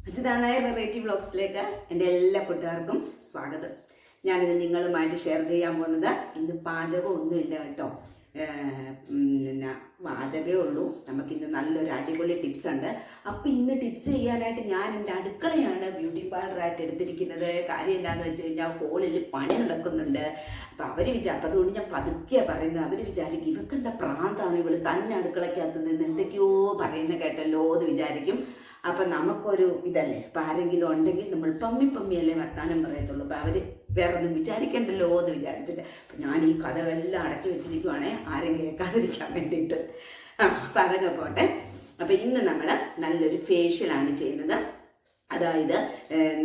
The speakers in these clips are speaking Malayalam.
അച്യുതാനായ വെറൈറ്റി വ്ളോഗ്സിലേക്ക് എൻ്റെ എല്ലാ കൂട്ടുകാർക്കും സ്വാഗതം. ഞാനിത് നിങ്ങളുമായിട്ട് ഷെയർ ചെയ്യാൻ പോകുന്നത് ഇന്ന് പാചകം ഒന്നുമില്ല കേട്ടോ. പിന്നെ പാചകമേ ഉള്ളൂ. നമുക്കിന്ന് നല്ലൊരു അടിപൊളി ടിപ്സ് ഉണ്ട്. അപ്പോൾ ഇന്ന് ടിപ്സ് ചെയ്യാനായിട്ട് ഞാൻ എൻ്റെ അടുക്കളയാണ് ബ്യൂട്ടി പാർലറായിട്ട് എടുത്തിരിക്കുന്നത്. കാര്യം എന്താണെന്ന് വെച്ച് കഴിഞ്ഞാൽ ഹോളിൽ പണി നടക്കുന്നുണ്ട്. അപ്പോൾ അപ്പോൾ അതുകൊണ്ട് ഞാൻ പതുക്കെ പറയുന്നത്. അവർ വിചാരിക്കും ഇവക്കെന്താ പ്രാന്താണ്, ഇവൾ തന്നെ അടുക്കളയ്ക്കകത്ത് നിന്ന് എന്തൊക്കെയോ പറയുന്നത് കേട്ടല്ലോ എന്ന് വിചാരിക്കും. അപ്പം നമുക്കൊരു ഇതല്ലേ, അപ്പം ആരെങ്കിലും ഉണ്ടെങ്കിൽ നമ്മൾ പമ്മിയല്ലേ വർത്താനം പറയത്തുള്ളൂ. അപ്പം അവർ വേറെ ഒന്നും വിചാരിക്കണ്ടല്ലോ എന്ന് വിചാരിച്ചിട്ട് അപ്പം ഞാൻ ഈ കഥകളെല്ലാം അടച്ചു വെച്ചിരിക്കുവാണേ, ആരും കേൾക്കാതിരിക്കാൻ വേണ്ടിയിട്ട്. അപ്പം അതൊക്കെ പോട്ടെ. അപ്പം ഇന്ന് നമ്മൾ നല്ലൊരു ഫേഷ്യലാണ് ചെയ്യുന്നത്. അതായത്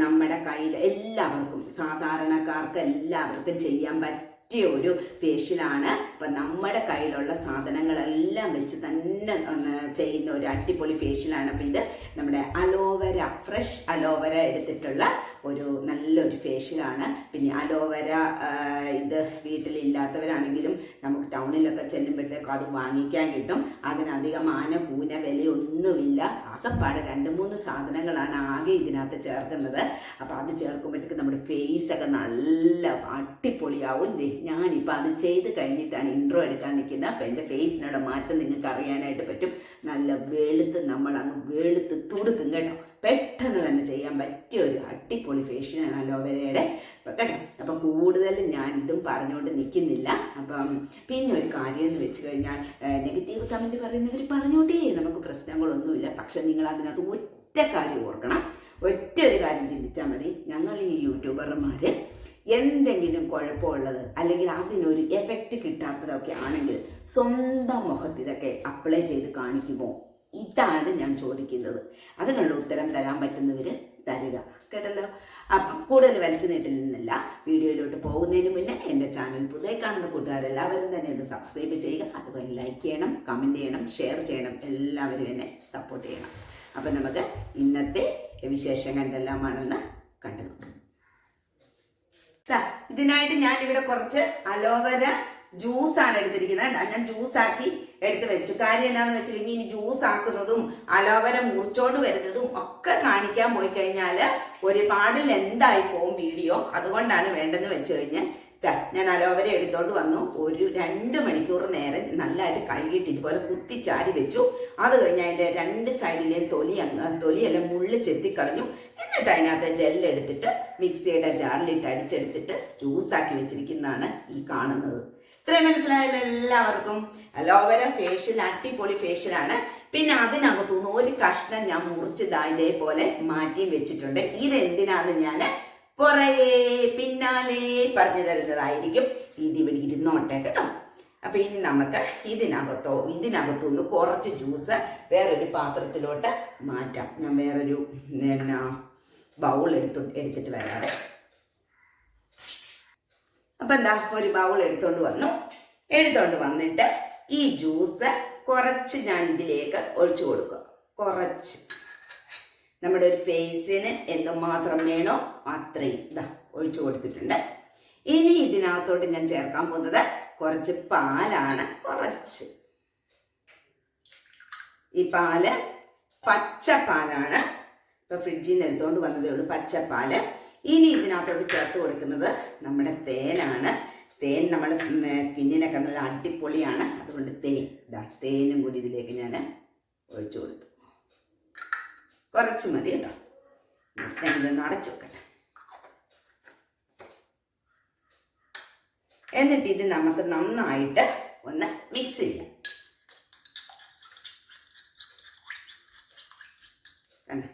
നമ്മുടെ കയ്യിൽ എല്ലാവർക്കും, സാധാരണക്കാർക്ക് എല്ലാവർക്കും ചെയ്യാൻ പറ്റിയ ഒരു ഫേഷ്യലാണ്. അപ്പം നമ്മുടെ കയ്യിലുള്ള സാധനങ്ങളെല്ലാം വെച്ച് തന്നെ ചെയ്യുന്ന ഒരു അടിപൊളി ഫേഷ്യലാണ്. അപ്പം ഇത് നമ്മുടെ അലോവര, ഫ്രഷ് അലോവര എടുത്തിട്ടുള്ള ഒരു നല്ലൊരു ഫേഷ്യലാണ്. പിന്നെ അലോവര ഇത് വീട്ടിലില്ലാത്തവരാണെങ്കിലും നമുക്ക് ടൗണിലൊക്കെ ചെല്ലുമ്പോഴത്തേക്കും അത് വാങ്ങിക്കാൻ കിട്ടും. അതിനധികം കൂന വിലയൊന്നുമില്ല. ആകെപ്പാടെ 2-3 സാധനങ്ങളാണ് ആകെ ഇതിനകത്ത് ചേർക്കുന്നത്. അപ്പോൾ അത് ചേർക്കുമ്പോഴത്തേക്ക് നമ്മുടെ ഫേസൊക്കെ നല്ല അടിപൊളിയാവും. ഞാനിപ്പോൾ അത് ചെയ്ത് കഴിഞ്ഞിട്ടാണ് ഇൻട്രോ എടുക്കാൻ നിൽക്കുന്നത്. അപ്പോൾ എൻ്റെ ഫേസിനുള്ള മാറ്റം നിങ്ങൾക്ക് അറിയാനായിട്ട് പറ്റും. നല്ല നമ്മളങ്ങ് വെളുത്ത് തുടുക്കും കേട്ടോ. പെട്ടെന്ന് തന്നെ ചെയ്യാൻ പറ്റിയ ഒരു അടിപൊളി ഫേഷ്യലാണ് അലോവേരയുടെ. അപ്പം കേട്ടോ, അപ്പം കൂടുതൽ ഞാൻ ഇതും പറഞ്ഞുകൊണ്ട് നിൽക്കുന്നില്ല. അപ്പം പിന്നെ ഒരു കാര്യം എന്ന് വെച്ച് കഴിഞ്ഞാൽ, നെഗറ്റീവ് കമൻറ്റ് പറയുന്നവർ പറഞ്ഞോട്ടേ, നമുക്ക് പ്രശ്നങ്ങളൊന്നുമില്ല. പക്ഷെ നിങ്ങൾ അതിനകത്ത് ഒറ്റ കാര്യം ഓർക്കണം, ഒറ്റ ഒരു കാര്യം ചിന്തിച്ചാൽ മതി. ഞങ്ങൾ ഈ യൂട്യൂബർമാർ എന്തെങ്കിലും കുഴപ്പമുള്ളത് അല്ലെങ്കിൽ അതിനൊരു എഫക്റ്റ് കിട്ടാത്തതൊക്കെ ആണെങ്കിൽ സ്വന്തം മുഖത്ത് ഇതൊക്കെ അപ്ലൈ ചെയ്ത് കാണിക്കുമോ? ഇതാണ് ഞാൻ ചോദിക്കുന്നത്. അതിനുള്ള ഉത്തരം തരാൻ പറ്റുന്നവർ തരിക കേട്ടല്ലോ. അപ്പം കൂടുതൽ വലിച്ചു നീട്ടുന്നില്ല. വീഡിയോയിലോട്ട് പോകുന്നതിന് മുന്നേ എൻ്റെ ചാനൽ പുതിയ കാണുന്ന കൂട്ടുകാരെല്ലാവരും തന്നെ ഒന്ന് സബ്സ്ക്രൈബ് ചെയ്യുക. അതുപോലെ ലൈക്ക് ചെയ്യണം, കമൻറ്റ് ചെയ്യണം, ഷെയർ ചെയ്യണം. എല്ലാവരും എന്നെ സപ്പോർട്ട് ചെയ്യണം. അപ്പം നമുക്ക് ഇന്നത്തെ വിശേഷങ്ങൾ എന്തെല്ലാമാണെന്ന് കണ്ടു നോക്കാം. ഇതിനായിട്ട് ഞാൻ ഇവിടെ കുറച്ച് അലോവേര ജ്യൂസാണ് എടുത്തിരിക്കുന്നത്. ഞാൻ ജ്യൂസാക്കി എടുത്ത് വെച്ചു. കാര്യം എന്താണെന്ന് വെച്ച് കഴിഞ്ഞാൽ ഇനി ജ്യൂസ് ആക്കുന്നതും അലോവേര മുറിച്ചോണ്ട് വരുന്നതും ഒക്കെ കാണിക്കാൻ പോയി കഴിഞ്ഞാൽ ഒരുപാട് ലെന്തായി പോകും വീഡിയോ. അതുകൊണ്ടാണ് വേണ്ടെന്ന് വെച്ച് കഴിഞ്ഞാൽ ഞാൻ അലോവേര എടുത്തോണ്ട് വന്നു. ഒരു 2 മണിക്കൂർ നേരം നല്ലതായിട്ട് കഴുകിയിട്ട് ഇതുപോലെ കുത്തിച്ചാരി വെച്ചു. അത് കഴിഞ്ഞ് അതിൻ്റെ 2 സൈഡിലെയും തൊലിയെല്ലാം മുള്ള് ചെത്തിക്കളഞ്ഞു. എന്നിട്ട് അതിനകത്ത് ജെല്ലെടുത്തിട്ട് മിക്സിയുടെ ജാറിലിട്ട് അടിച്ചെടുത്തിട്ട് ജ്യൂസാക്കി വെച്ചിരിക്കുന്നതാണ് ഈ കാണുന്നത്. ഇത്രയും മനസ്സിലായല്ലോ എല്ലാവർക്കും. അലോവേര ഫേഷ്യൽ അടിപൊളി ഫേഷ്യലാണ്. പിന്നെ അതിനകത്തുനിന്ന് ഒരു കഷ്ണം ഞാൻ മുറിച്ചതാ ഇതേപോലെ മാറ്റിയും വെച്ചിട്ടുണ്ട്. ഇതെന്തിനാന്ന് ഞാൻ പിന്നാലെ പറഞ്ഞു തരുന്നതായിരിക്കും. ഇതിവിടെ ഇരുന്നോട്ടെ കേട്ടോ. അപ്പൊ ഇനി നമുക്ക് ഇതിനകത്തുനിന്ന് കുറച്ച് ജ്യൂസ് വേറൊരു പാത്രത്തിലോട്ട് മാറ്റാം. ഞാൻ വേറൊരു ബൗൾ എടുത്തിട്ട് വരാവേ. അപ്പൊ എന്താ, ഒരു ബൗൾ എടുത്തോണ്ട് വന്നിട്ട് ഈ ജ്യൂസ് കുറച്ച് ഞാൻ ഇതിലേക്ക് ഒഴിച്ചു കൊടുക്കുക. കുറച്ച് നമ്മുടെ ഒരു ഫേസിന് എന്തുമാത്രം വേണോ അത്രയും ഇതാ ഒഴിച്ചു കൊടുത്തിട്ടുണ്ട്. ഇനി ഇതിനകത്തോട്ട് ഞാൻ ചേർക്കാൻ പോകുന്നത് കുറച്ച് പാലാണ്. കുറച്ച് ഈ പാല് പച്ചപ്പാലാണ്. ഇപ്പൊ ഫ്രിഡ്ജിൽ നിന്ന് എടുത്തോണ്ട് വന്നതേ ഉള്ളൂ, പച്ചപ്പാല്. ഇനി ഇതിനകത്തോട്ട് ചേർത്ത് കൊടുക്കുന്നത് നമ്മുടെ തേനാണ്. തേൻ നമ്മുടെ സ്കിന്നിനൊക്കെ നല്ല അടിപൊളിയാണ്. അതുകൊണ്ട് തേനും കൂടി ഇതിലേക്ക് ഞാൻ ഒഴിച്ചു കൊടുത്തു. കുറച്ച് മതി കേട്ടോ. ഞാനിതൊന്ന് അടച്ചു വെക്കട്ടെ. എന്നിട്ട് ഇത് നമുക്ക് നന്നായിട്ട് ഒന്ന് മിക്സ് ചെയ്യാം. കണ്ട,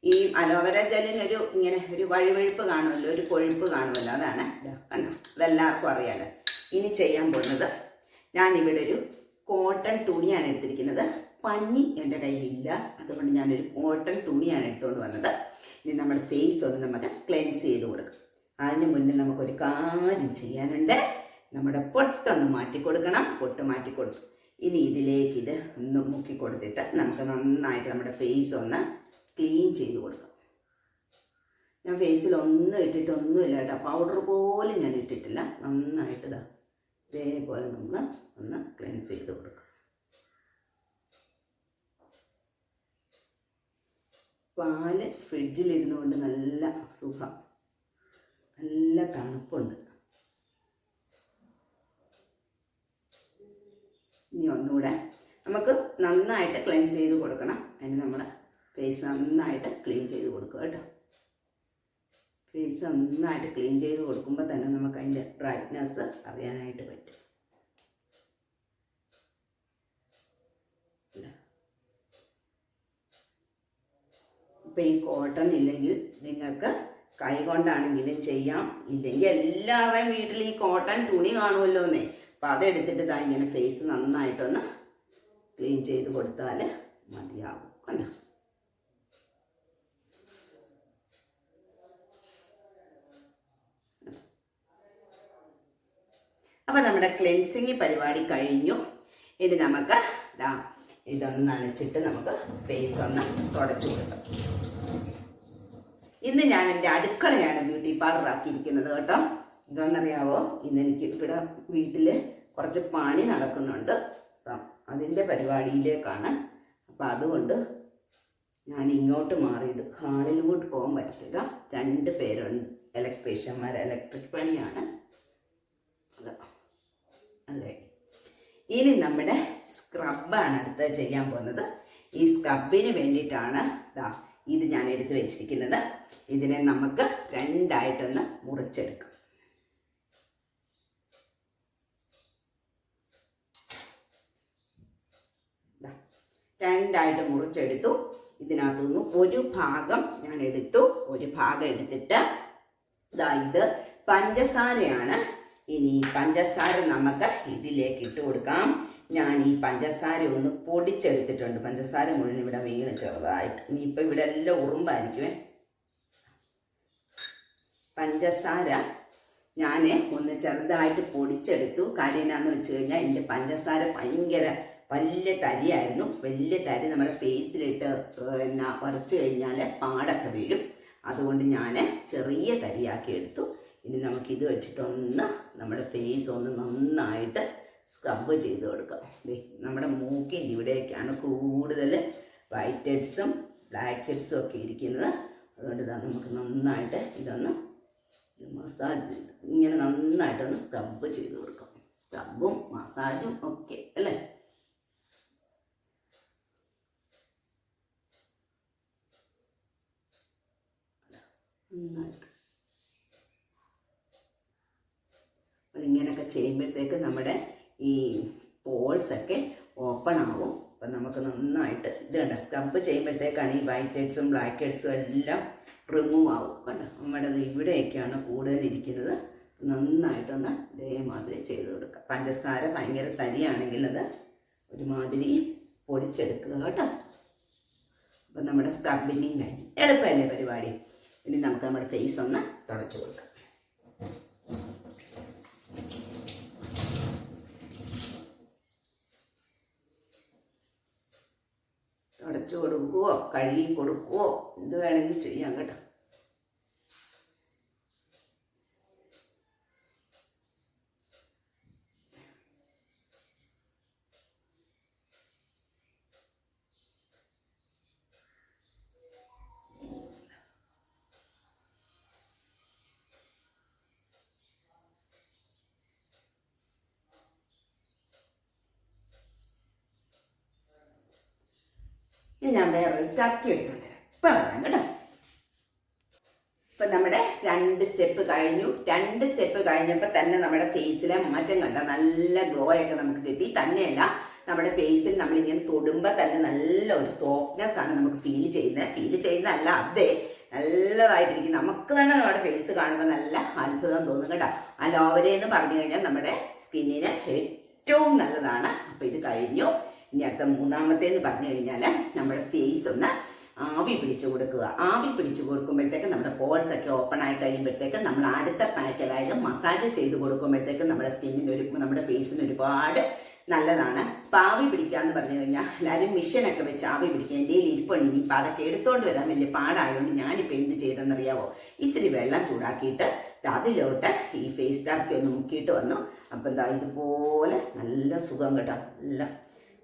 ഈ അലോവേര ജെല്ലിനൊരു ഇങ്ങനെ ഒരു വഴുവഴുപ്പ് കാണുമല്ലോ, ഒരു കൊഴുപ്പ് കാണുമല്ലോ, അതാണ്. കണ്ടോ, ഇതെല്ലാവർക്കും അറിയാലോ. ഇനി ചെയ്യാൻ പോകുന്നത്, ഞാനിവിടെ ഒരു കോട്ടൺ തുണിയാണ് എടുത്തിരിക്കുന്നത്. പഞ്ഞി എൻ്റെ കയ്യിലില്ല, അതുകൊണ്ട് ഞാനൊരു കോട്ടൺ തുണിയാണ് എടുത്തുകൊണ്ട് വന്നത്. ഇനി നമ്മുടെ ഫേസ് ഒന്ന് നമുക്ക് ക്ലെൻസ് ചെയ്ത് കൊടുക്കും. അതിന് മുന്നേ നമുക്കൊരു കാര്യം ചെയ്യാനുണ്ട്. നമ്മുടെ പൊട്ടൊന്ന് മാറ്റിക്കൊടുക്കണം. പൊട്ട് മാറ്റിക്കൊടുത്തു. ഇനി ഇതിലേക്ക് ഇത് ഒന്ന് മുക്കി കൊടുത്തിട്ട് നമുക്ക് നന്നായിട്ട് നമ്മുടെ ഫേസ് ഒന്ന് ക്ലീൻ ചെയ്ത് കൊടുക്കാം. ഞാൻ ഫേസിൽ ഒന്നും ഇട്ടിട്ടൊന്നുമില്ല കേട്ടോ. പൗഡർ പോലും ഞാൻ ഇട്ടിട്ടില്ല. നന്നായിട്ട് ഇതേപോലെ നമ്മൾ ഒന്ന് ക്ലെൻസ് ചെയ്ത് കൊടുക്കാം. പാല് ഫ്രിഡ്ജിലിരുന്നുകൊണ്ട് നല്ല സുഖം, നല്ല തണുപ്പുണ്ട്. ഇനി ഒന്നുകൂടെ നമുക്ക് നന്നായിട്ട് ക്ലെൻസ് ചെയ്ത് കൊടുക്കണം. അതിന് നമ്മൾ ഫേസ് നന്നായിട്ട് ക്ലീൻ ചെയ്ത് കൊടുക്കുക കേട്ടോ. ഫേസ് നന്നായിട്ട് ക്ലീൻ ചെയ്ത് കൊടുക്കുമ്പോൾ തന്നെ നമുക്ക് അതിൻ്റെ ബ്രൈറ്റ്നെസ് അറിയാനായിട്ട് പറ്റും. ഇപ്പം ഈ കോട്ടൺ ഇല്ലെങ്കിൽ നിങ്ങൾക്ക് കൈ കൊണ്ടാണെങ്കിലും ചെയ്യാം. ഇല്ലെങ്കിൽ എല്ലാവരുടെയും വീട്ടിൽ ഈ കോട്ടൺ തുണി കാണുമല്ലോന്നേ. അപ്പം അതെടുത്തിട്ട് ഇതാ ഇങ്ങനെ ഫേസ് നന്നായിട്ടൊന്ന് ക്ലീൻ ചെയ്ത് കൊടുത്താൽ മതിയാവും. കണ്ടോ? അപ്പം നമ്മുടെ ക്ലെൻസിങ് പരിപാടി കഴിഞ്ഞു. ഇനി നമുക്ക് ഇതൊന്ന് നനച്ചിട്ട് നമുക്ക് ഫേസ് ഒന്ന് തുടച്ചു കൊടുക്കാം. ഇന്ന് ഞാൻ എൻ്റെ അടുക്കളയാണ് ബ്യൂട്ടി പാർലർ ആക്കിയിരിക്കുന്നത് കേട്ടോ. എന്താണെന്നറിയാവോ, ഇന്ന് എനിക്ക് ഇവിടെ വീട്ടിൽ കുറച്ച് പണി നടക്കുന്നുണ്ട്. അപ്പം അതിൻ്റെ പരിപാടിയിലേക്കാണ്. അപ്പം അതുകൊണ്ട് ഞാൻ ഇങ്ങോട്ട് മാറിയത്. ഹാളിലോട്ട് പോകാൻ പറ്റത്തില്ല, 2 പേരുണ്ട് ഇലക്ട്രീഷ്യന്മാർ, ഇലക്ട്രിക് പണിയാണ് അത്. അതെ, ഇനി നമ്മുടെ സ്ക്രബാണ് അടുത്ത് ചെയ്യാൻ പോകുന്നത്. ഈ സ്ക്രബിന് വേണ്ടിയിട്ടാണ് ഇത് ഞാൻ എടുത്ത് വെച്ചിരിക്കുന്നത്. ഇതിനെ നമുക്ക് 2ആയിട്ടൊന്ന് മുറിച്ചെടുക്കാം. രണ്ടായിട്ട് മുറിച്ചെടുത്തു. ഇതിനകത്തുനിന്ന് ഒരു ഭാഗം ഞാൻ എടുത്തു. ഒരു ഭാഗം എടുത്തിട്ട് ഇത് പഞ്ചസാരയാണ്. ഇനി പഞ്ചസാര നമുക്ക് ഇതിലേക്ക് ഇട്ട് കൊടുക്കാം. ഞാൻ ഈ പഞ്ചസാര ഒന്ന് പൊടിച്ചെടുത്തിട്ടുണ്ട്. പഞ്ചസാര മുഴുവൻ ഇവിടെ വീണ് ചെറുതായിട്ട്. ഇനിയിപ്പോൾ ഇവിടെ എല്ലാം ഉറുമ്പായിരിക്കുമേ. പഞ്ചസാര ഞാൻ ഒന്ന് ചെറുതായിട്ട് പൊടിച്ചെടുത്തു. കാര്യം എന്നാന്ന് വെച്ച് കഴിഞ്ഞാൽ എൻ്റെ പഞ്ചസാര ഭയങ്കര വലിയ തരിയായിരുന്നു. വലിയ തരി നമ്മുടെ ഫേസിലിട്ട് ഉരച്ച് കഴിഞ്ഞാൽ പാടൊക്കെ വീഴും. അതുകൊണ്ട് ഞാൻ ചെറിയ തരിയാക്കി എടുത്തു. ഇനി നമുക്കിത് വെച്ചിട്ടൊന്ന് നമ്മുടെ ഫേസ് ഒന്ന് നന്നായിട്ട് സ്ക്രബ് ചെയ്ത് കൊടുക്കാം. നമ്മുടെ മൂക്കിൻ്റെ ഇവിടെയൊക്കെയാണ് കൂടുതൽ വൈറ്റ് ഹെഡ്സും ബ്ലാക്ക് ഹെഡ്സും ഒക്കെ ഇരിക്കുന്നത്. അതുകൊണ്ട് നമുക്ക് നന്നായിട്ട് ഇതൊന്ന് മസാജ് ഇങ്ങനെ നന്നായിട്ടൊന്ന് സ്ക്രബ് ചെയ്ത് കൊടുക്കാം. സ്ക്രബും മസാജും ഒക്കെ അല്ലേ. നന്നായിട്ട് ഇങ്ങനെയൊക്കെ ചെയ്യുമ്പോഴത്തേക്ക് നമ്മുടെ ഈ പോൾസൊക്കെ ഓപ്പൺ ആവും. അപ്പം നമുക്ക് നന്നായിട്ട് ഇത് കണ്ട സ്ക്രബ് ചെയ്യുമ്പോഴത്തേക്കാണ് ഈ വൈറ്റ് ഹെഡ്സും ബ്ലാക്ക് ഹെഡ്സും എല്ലാം റിമൂവ് ആവും. കണ്ടോ, നമ്മുടെ ഇവിടെയൊക്കെയാണ് കൂടുതലിരിക്കുന്നത്. നന്നായിട്ടൊന്ന് ഇതേമാതിരി ചെയ്ത് കൊടുക്കുക. പഞ്ചസാര ഭയങ്കര തരിയാണെങ്കിൽ അത് ഒരുമാതിരി പൊടിച്ചെടുക്കുക കേട്ടോ. അപ്പം നമ്മുടെ സ്ക്രബിങ് കഴിഞ്ഞു. എളുപ്പമല്ലേ പരിപാടി. ഇനി നമുക്ക് നമ്മുടെ ഫേസ് ഒന്ന് തുടച്ചു കൊടുക്കാം. തുടച്ചു കൊടുക്കുവോ കഴുകി കൊടുക്കുവോ എന്ത് വേണമെങ്കിൽ ചെയ്യാം കേട്ടോ. ഞാൻ വേറൊരു ടർക്കി എടുത്തോണ്ട് വരാം. ഇപ്പം വരാം കേട്ടോ. ഇപ്പം നമ്മുടെ 2 സ്റ്റെപ്പ് കഴിഞ്ഞു. 2 സ്റ്റെപ്പ് കഴിഞ്ഞപ്പോൾ തന്നെ നമ്മുടെ ഫേസിലെ മാറ്റം കണ്ട നല്ല ഗ്ലോ ഒക്കെ നമുക്ക് കിട്ടി. തന്നെയല്ല നമ്മുടെ ഫേസിൽ നമ്മളിങ്ങനെ തൊടുമ്പോൾ തന്നെ നല്ല ഒരു സോഫ്റ്റ്നെസ് ആണ് നമുക്ക് ഫീൽ ചെയ്യുന്നതല്ല അതെ നല്ലതായിട്ടിരിക്കും. നമുക്ക് തന്നെ നമ്മുടെ ഫേസ് കാണുമ്പോൾ നല്ല അത്ഭുതം തോന്നും കേട്ടോ. അലോവേര എന്ന് പറഞ്ഞു കഴിഞ്ഞാൽ നമ്മുടെ സ്കിന്നിന് ഏറ്റവും നല്ലതാണ്. അപ്പം ഇത് കഴിഞ്ഞു. ഇനി അടുത്ത 3ാമത്തേന്ന് പറഞ്ഞു കഴിഞ്ഞാൽ നമ്മുടെ ഫേസ് ഒന്ന് ആവി പിടിച്ചു കൊടുക്കുക. ആവി പിടിച്ചു കൊടുക്കുമ്പോഴത്തേക്ക് നമ്മുടെ പോൾസൊക്കെ ഓപ്പൺ ആയി കഴിയുമ്പോഴത്തേക്ക് നമ്മൾ അടുത്ത പാക്ക്, അതായത് മസാജ് ചെയ്ത് കൊടുക്കുമ്പോഴത്തേക്ക് നമ്മുടെ സ്കിന്നിന് നമ്മുടെ ഫേസിന് ഒരുപാട് നല്ലതാണ്. അപ്പം ആവി പിടിക്കുക എന്ന് പറഞ്ഞു കഴിഞ്ഞാൽ എല്ലാവരും മിഷനൊക്കെ വെച്ച് ആവി പിടിക്കുക. എൻ്റെ ഇരിപ്പുണ്ട്. ഇനിയിപ്പോൾ അതൊക്കെ എടുത്തുകൊണ്ട് വരാൻ വലിയ പാടായതുകൊണ്ട് ഞാനിപ്പോൾ എന്ത് ചെയ്തെന്നറിയാവോ, ഇച്ചിരി വെള്ളം ചൂടാക്കിയിട്ട് അതിലോട്ട് ഈ ഫേസ് ടർക്കി ഒന്ന് മുക്കിയിട്ട് വന്നു. അപ്പം ഇതുപോലെ നല്ല സുഖം കേട്ടോ. നല്ല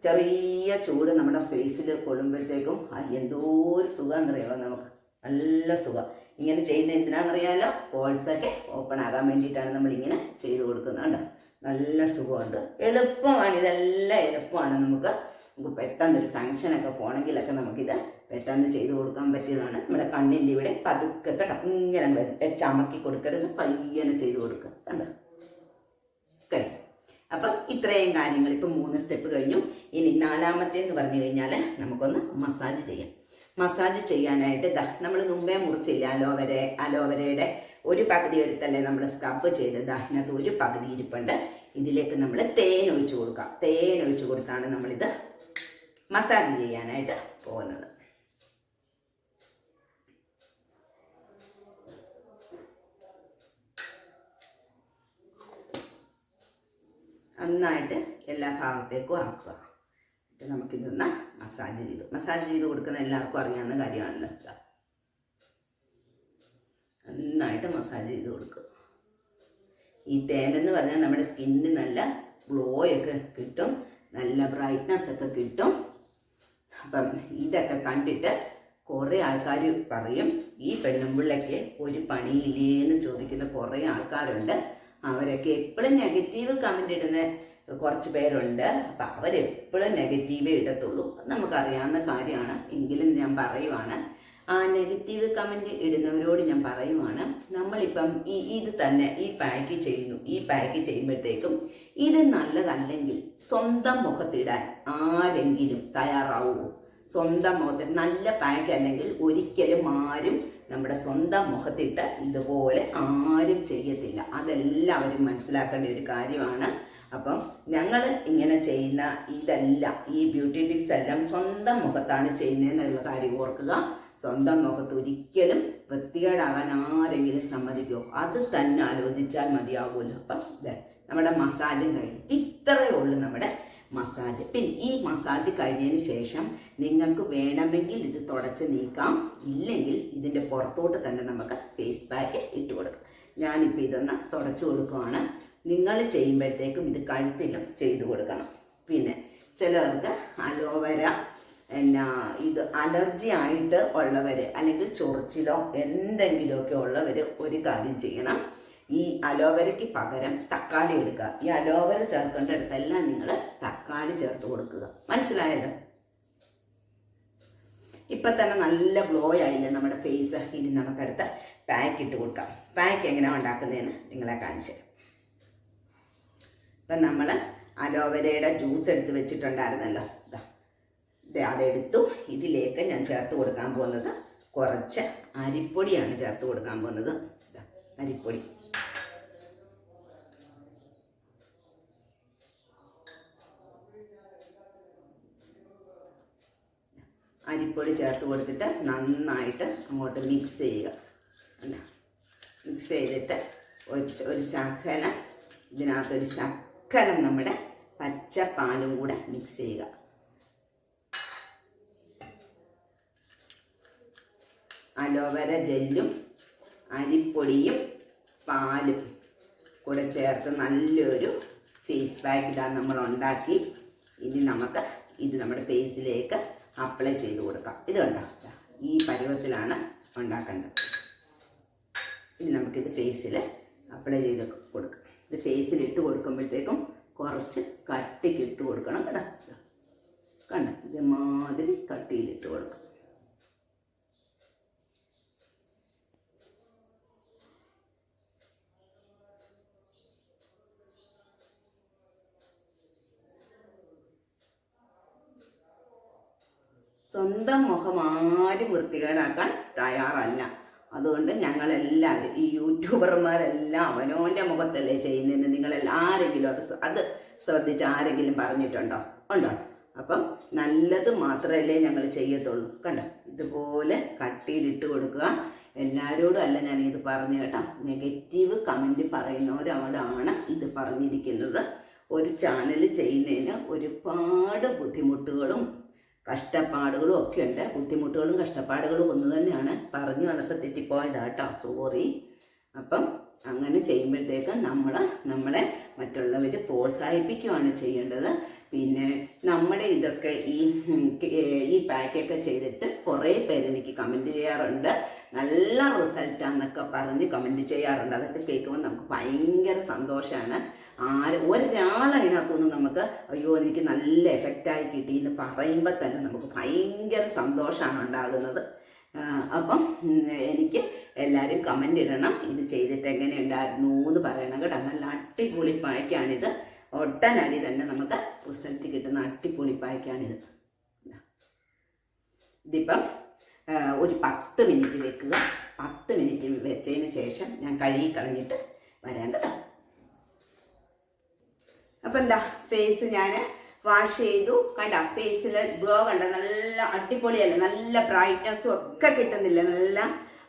ചെറിയ ചൂട് നമ്മുടെ ഫേസിൽ കൊള്ളുമ്പോഴത്തേക്കും എന്തോ ഒരു സുഖം എന്നറിയാമോ നമുക്ക്, നല്ല സുഖം. ഇങ്ങനെ ചെയ്യുന്ന എന്തിനാണെന്നറിയാലോ, പോൾസൊക്കെ ഓപ്പൺ ആകാൻ വേണ്ടിയിട്ടാണ് നമ്മളിങ്ങനെ ചെയ്ത് കൊടുക്കുന്നത്. കണ്ടോ, നല്ല സുഖമുണ്ട്, എളുപ്പമാണ്, ഇതെല്ലാം എളുപ്പമാണ്. നമുക്ക് പെട്ടെന്നൊരു ഫങ്ഷനൊക്കെ പോകണമെങ്കിലൊക്കെ നമുക്കിത് പെട്ടെന്ന് ചെയ്ത് കൊടുക്കാൻ പറ്റിയതാണ്. നമ്മുടെ കണ്ണിൻ്റെ ഇവിടെ പതുക്കെ കേട്ടോ, ഇങ്ങനെ ചമക്കി കൊടുക്കരുത്, പയ്യനെ ചെയ്ത് കൊടുക്കുക. കണ്ടോ, കഴിഞ്ഞു. അപ്പം ഇത്രയും കാര്യങ്ങൾ ഇപ്പം 3 സ്റ്റെപ്പ് കഴിഞ്ഞു. ഇനി 4-മത്തേന്ന് പറഞ്ഞു കഴിഞ്ഞാൽ നമുക്കൊന്ന് മസാജ് ചെയ്യാം. മസാജ് ചെയ്യാനായിട്ട് നമ്മൾ മുമ്പേ മുറിച്ചില്ല അലോവരയുടെ ഒരു പകുതി എടുത്തല്ലേ നമ്മൾ സ്ക്രബ് ചെയ്തത്. അതിനകത്ത് ഒരു പകുതി ഇരിപ്പുണ്ട്. ഇതിലേക്ക് നമ്മൾ തേൻ ഒഴിച്ചു കൊടുക്കാം. തേൻ ഒഴിച്ചു കൊടുത്താണ് നമ്മളിത് മസാജ് ചെയ്യാനായിട്ട് പോകുന്നത്. നന്നായിട്ട് എല്ലാ ഭാഗത്തേക്കും ആക്കുക. നമുക്കിതൊന്ന് മസാജ് ചെയ്ത് കൊടുക്കുന്ന എല്ലാവർക്കും അറിയാവുന്ന കാര്യമാണല്ലോ. നന്നായിട്ട് മസാജ് ചെയ്ത് കൊടുക്കുക. ഈ തേനെന്ന് പറഞ്ഞാൽ നമ്മുടെ സ്കിന്നിന് നല്ല ഗ്ലോയൊക്കെ കിട്ടും, നല്ല ബ്രൈറ്റ്നസ് ഒക്കെ കിട്ടും. അപ്പം ഇതൊക്കെ കണ്ടിട്ട് കുറേ ആൾക്കാർ പറയും, ഈ പെണ്ണുമ്പിള്ളയ്ക്ക് ഒരു പണിയില്ലേന്ന് ചോദിക്കുന്ന കുറേ ആൾക്കാരുണ്ട്. അവരൊക്കെ എപ്പോഴും നെഗറ്റീവ് കമൻ്റ് ഇടുന്ന കുറച്ച് പേരുണ്ട്. അപ്പം അവരെപ്പോഴും നെഗറ്റീവേ ഇടത്തുള്ളൂ, നമുക്കറിയാവുന്ന കാര്യമാണ്. എങ്കിലും ഞാൻ പറയുവാണ്, ആ നെഗറ്റീവ് കമൻറ്റ് ഇടുന്നവരോട് ഞാൻ പറയുവാണ്, നമ്മളിപ്പം ഇത് തന്നെ ഈ പാക്ക് ചെയ്യുന്നു. ഈ പാക്ക് ചെയ്യുമ്പോഴത്തേക്കും ഇത് നല്ലതല്ലെങ്കിൽ സ്വന്തം മുഖത്തിടാൻ ആരെങ്കിലും തയ്യാറാവുമോ? സ്വന്തം മുഖത്തിൽ നല്ല പാക്ക് അല്ലെങ്കിൽ ഒരിക്കലും ആരും നമ്മുടെ സ്വന്തം മുഖത്തിട്ട് ഇതുപോലെ ആരും ചെയ്യത്തില്ല. അതെല്ലാവരും മനസ്സിലാക്കേണ്ട ഒരു കാര്യമാണ്. അപ്പം ഞങ്ങൾ ഇങ്ങനെ ചെയ്യുന്ന ഇതെല്ലാം, ഈ ബ്യൂട്ടി ടിപ്സ് എല്ലാം സ്വന്തം മുഖത്താണ് ചെയ്യുന്നതെന്നുള്ള കാര്യം ഓർക്കുക. സ്വന്തം മുഖത്ത് ഒരിക്കലും വൃത്തികേടാകാൻ ആരെങ്കിലും സമ്മതിക്കുമോ? അത് തന്നെ ആലോചിച്ചാൽ മതിയാകുമല്ലോ. അപ്പം നമ്മുടെ മസാജും കഴിഞ്ഞു. ഇത്രയേ ഉള്ളൂ നമ്മുടെ മസാജ്. പിന്നെ ഈ മസാജ് കഴിഞ്ഞതിന് ശേഷം നിങ്ങൾക്ക് വേണമെങ്കിൽ ഇത് തുടച്ച് നീക്കാം, ഇല്ലെങ്കിൽ ഇതിൻ്റെ പുറത്തോട്ട് തന്നെ നമുക്ക് ഫേസ് പാക്ക് ഇട്ട് കൊടുക്കാം. ഞാനിപ്പോൾ ഇതൊന്ന് തുടച്ചു കൊടുക്കുകയാണ്. നിങ്ങൾ ചെയ്യുമ്പോഴത്തേക്കും ഇത് കഴുത്തിലും ചെയ്തു കൊടുക്കണം. പിന്നെ ചിലവർക്ക് അലോവേര ഇത് അലർജി ആയിട്ട് ഉള്ളവർ അല്ലെങ്കിൽ ചൊറിച്ചിലോ എന്തെങ്കിലുമൊക്കെ ഉള്ളവർ ഒരു കാര്യം ചെയ്യണം. ഈ അലോവേരയ്ക്ക് പകരം തക്കാളി എടുക്കുക. ഈ അലോവേര ചേർക്കേണ്ട അടുത്തെല്ലാം നിങ്ങൾ തക്കാളി ചേർത്ത് കൊടുക്കുക. മനസ്സിലായല്ലോ? ഇപ്പം തന്നെ നല്ല ഗ്ലോ ആയില്ലേ നമ്മുടെ ഫേസ്. ഇനി നമുക്കടുത്ത പാക്ക് ഇട്ട് കൊടുക്കാം. പാക്ക് എങ്ങനെയാണ് ഉണ്ടാക്കുന്നതെന്ന് നിങ്ങളെ കാണിച്ചു തരാം. ഇപ്പം നമ്മൾ അലോവേരയുടെ ജ്യൂസ് എടുത്ത് വെച്ചിട്ടുണ്ടായിരുന്നല്ലോ, അതെടുത്തു. ഇതിലേക്ക് ഞാൻ ചേർത്ത് കൊടുക്കാൻ പോകുന്നത് കുറച്ച് അരിപ്പൊടിയാണ് ചേർത്ത് കൊടുക്കാൻ പോകുന്നത്. അരിപ്പൊടി ചേർത്ത് കൊടുത്തിട്ട് നന്നായിട്ട് അങ്ങോട്ട് മിക്സ് ചെയ്യുക. മിക്സ് ചെയ്തിട്ട് ഒരു ശകലം ഇതിനകത്തൊരു ശകലം നമ്മുടെ പച്ച പാലും കൂടെ മിക്സ് ചെയ്യുക. അലോവേര ജെല്ലും അരിപ്പൊടിയും പാലും കൂടെ ചേർത്ത് നല്ലൊരു ഫേസ് പാക്ക് ഇതാണ് നമ്മൾ ഉണ്ടാക്കി. ഇനി നമുക്ക് ഇത് നമ്മുടെ ഫേസിലേക്ക് അപ്ലൈ ചെയ്ത് കൊടുക്കാം. ഇത് കണ്ടോ, ഈ പരുവത്തിലാണ് ഉണ്ടാക്കേണ്ടത്. ഇനി നമുക്കിത് ഫേസിൽ അപ്ലൈ ചെയ്ത് കൊടുക്കാം. ഇത് ഫേസിൽ ഇട്ട് കൊടുക്കുമ്പോഴത്തേക്കും കുറച്ച് കട്ടിക്ക് ഇട്ട് കൊടുക്കണം കേട്ടോ. കണ്ടോ, ഇതേമാതിരി കട്ടിയിലിട്ട് കൊടുക്കാം. സ്വന്തം മുഖം ആരും വൃത്തികേടാക്കാൻ തയ്യാറല്ല. അതുകൊണ്ട് ഞങ്ങളെല്ലാവരും ഈ യൂട്യൂബർമാരെല്ലാം അവനോൻ്റെ മുഖത്തല്ലേ ചെയ്യുന്നതെന്ന് നിങ്ങളെല്ലാരെങ്കിലും അത് ശ്രദ്ധിച്ച് ആരെങ്കിലും പറഞ്ഞിട്ടുണ്ടോ? ഉണ്ടോ? അപ്പം നല്ലത് മാത്രമല്ലേ ഞങ്ങൾ ചെയ്യത്തുള്ളൂ. കണ്ടോ, ഇതുപോലെ കട്ടിയിലിട്ട് കൊടുക്കുക. എല്ലാവരോടും അല്ല ഞാനിത് പറഞ്ഞു കേട്ടോ. നെഗറ്റീവ് കമൻറ്റ് പറയുന്നവരോടാണ് ഇത് പറഞ്ഞിരിക്കുന്നത്. ഒരു ചാനൽ ചെയ്യുന്നതിന് ഒരുപാട് ബുദ്ധിമുട്ടുകളും കഷ്ടപ്പാടുകളും ഒക്കെ ഉണ്ട്. ബുദ്ധിമുട്ടുകളും കഷ്ടപ്പാടുകളും ഒന്ന് തന്നെയാണ്. പറഞ്ഞു വന്നപ്പോൾ തെറ്റിപ്പോയതാട്ടോ, സോറി. അപ്പം അങ്ങനെ ചെയ്യുമ്പോഴത്തേക്ക് നമ്മളെ മറ്റുള്ളവർ പ്രോത്സാഹിപ്പിക്കുകയാണ് ചെയ്യേണ്ടത്. പിന്നെ നമ്മുടെ ഇതൊക്കെ ഈ പാക്കൊക്കെ ചെയ്തിട്ട് കുറേ പേര് എനിക്ക് കമൻറ്റ് ചെയ്യാറുണ്ട്, നല്ല റിസൾട്ടാന്നൊക്കെ പറഞ്ഞ് കമൻറ്റ് ചെയ്യാറുണ്ട്. അതൊക്കെ കേൾക്കുമ്പോൾ നമുക്ക് ഭയങ്കര സന്തോഷമാണ്. ഒരാളതിനകത്തൊന്നും നമുക്ക് അയ്യോ എനിക്ക് നല്ല എഫക്റ്റായി കിട്ടി എന്ന് പറയുമ്പോൾ തന്നെ നമുക്ക് ഭയങ്കര സന്തോഷമാണ് ഉണ്ടാകുന്നത്. അപ്പം എനിക്ക് എല്ലാവരും കമൻ്റ് ഇടണം, ഇത് ചെയ്തിട്ട് എങ്ങനെ ഉണ്ടായിരുന്നു എന്ന് പറയണം കേട്ടോ. നല്ല അടിപൊളി പായ്ക്കാണിത്, ഒട്ടനടി തന്നെ നമുക്ക് റിസൾട്ട് കിട്ടുന്ന അടിപൊളി പായ്ക്കാണിത്. ഇതിപ്പം ഒരു 10 മിനിറ്റ് വെക്കുക. 10 മിനിറ്റ് വെച്ചതിന് ശേഷം ഞാൻ കഴുകി കളഞ്ഞിട്ട് വരാൻ കേട്ടോ. അപ്പം എന്താ ഫേസ് ഞാൻ വാഷ് ചെയ്തു കണ്ട, ഫേസിൽ ഗ്ലോ കണ്ട, നല്ല അടിപൊളിയല്ലേ, നല്ല ബ്രൈറ്റ്നസ്സും ഒക്കെ കിട്ടുന്നില്ല, നല്ല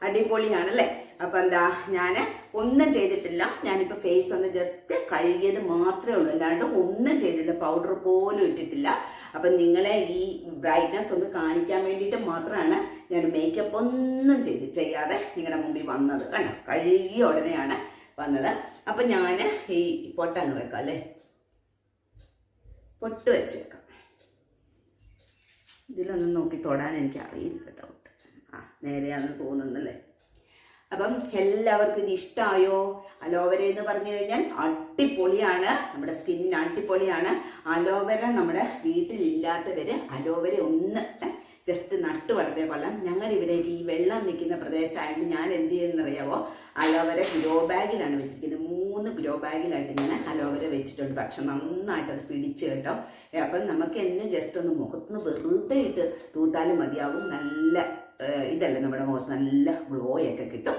അടിപൊളിയാണല്ലേ. അപ്പം എന്താ ഞാൻ ഒന്നും ചെയ്തിട്ടില്ല, ഞാനിപ്പോൾ ഫേസ് ഒന്ന് ജസ്റ്റ് കഴുകിയത് മാത്രമേ ഉള്ളൂ, അല്ലാണ്ട് ഒന്നും ചെയ്തില്ല, പൗഡർ പോലും ഇട്ടിട്ടില്ല. അപ്പം നിങ്ങളെ ഈ ബ്രൈറ്റ്നസ് ഒന്ന് കാണിക്കാൻ വേണ്ടിയിട്ട് മാത്രമാണ് ഞാൻ മേക്കപ്പ് ഒന്നും ചെയ്യാതെ നിങ്ങളുടെ മുമ്പിൽ വന്നത്. കണ്ടോ, കഴുകിയ ഉടനെയാണ് വന്നത്. അപ്പം ഞാൻ ഈ പൊട്ടങ്ങ് വെക്കാം അല്ലേ, പൊട്ട് വെച്ചേക്കാം. ഇതിലൊന്നും നോക്കി തൊടാൻ എനിക്ക് അറിയില്ല കേട്ടോ. നേരെയാണെന്ന് തോന്നുന്നല്ലേ. അപ്പം എല്ലാവർക്കും ഇത് ഇഷ്ടമായോ? അലോവേര എന്ന് പറഞ്ഞു കഴിഞ്ഞാൽ അടിപൊളിയാണ്, നമ്മുടെ സ്കിന്നിന് അടിപൊളിയാണ്. അലോവേര നമ്മുടെ വീട്ടിലില്ലാത്തവർ അലോവേര ഒന്ന് ജസ്റ്റ് നട്ടു വളർത്തിയ കൊള്ളാം. ഞങ്ങളുടെ ഇവിടേക്ക് ഈ വെള്ളം നിൽക്കുന്ന പ്രദേശമായിട്ട് ഞാൻ എന്ത് ചെയ്യുന്നറിയാവോ, അലോവേര ഗ്രോ ബാഗിലാണ് വെച്ചിരിക്കുന്നത്. 3 ഗ്രോ ബാഗിലായിട്ട് ഞാൻ അലോവേര വെച്ചിട്ടുണ്ട്. പക്ഷെ നന്നായിട്ട് അത് പിടിച്ച് കേട്ടോ. അപ്പം നമുക്ക് എന്ന് ജസ്റ്റ് ഒന്ന് മുഖത്തുനിന്ന് വെറുതെ ഇട്ട് തൂത്താലും മതിയാവും. നല്ല ഇതല്ലേ നമ്മുടെ മുഖത്ത് നല്ല ഗ്ലോയൊക്കെ കിട്ടും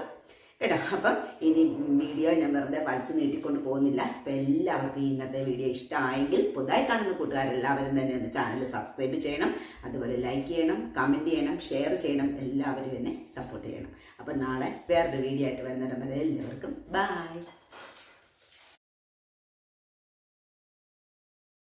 കേട്ടോ. അപ്പം ഇനി വീഡിയോ ഞാൻ വെറുതെ വലിച്ചു നീട്ടിക്കൊണ്ട് പോകുന്നില്ല. അപ്പം എല്ലാവർക്കും ഇന്നത്തെ വീഡിയോ ഇഷ്ടമായെങ്കിൽ പുതുതായി കാണുന്ന കൂട്ടുകാരെല്ലാവരും തന്നെ ഒന്ന് ചാനൽ സബ്സ്ക്രൈബ് ചെയ്യണം, അതുപോലെ ലൈക്ക് ചെയ്യണം, കമൻറ്റ് ചെയ്യണം, ഷെയർ ചെയ്യണം, എല്ലാവരും എന്നെ സപ്പോർട്ട് ചെയ്യണം. അപ്പം നാളെ വേറൊരു വീഡിയോ ആയിട്ട് വരുന്നിടം വരെ എല്ലാവർക്കും ബൈ.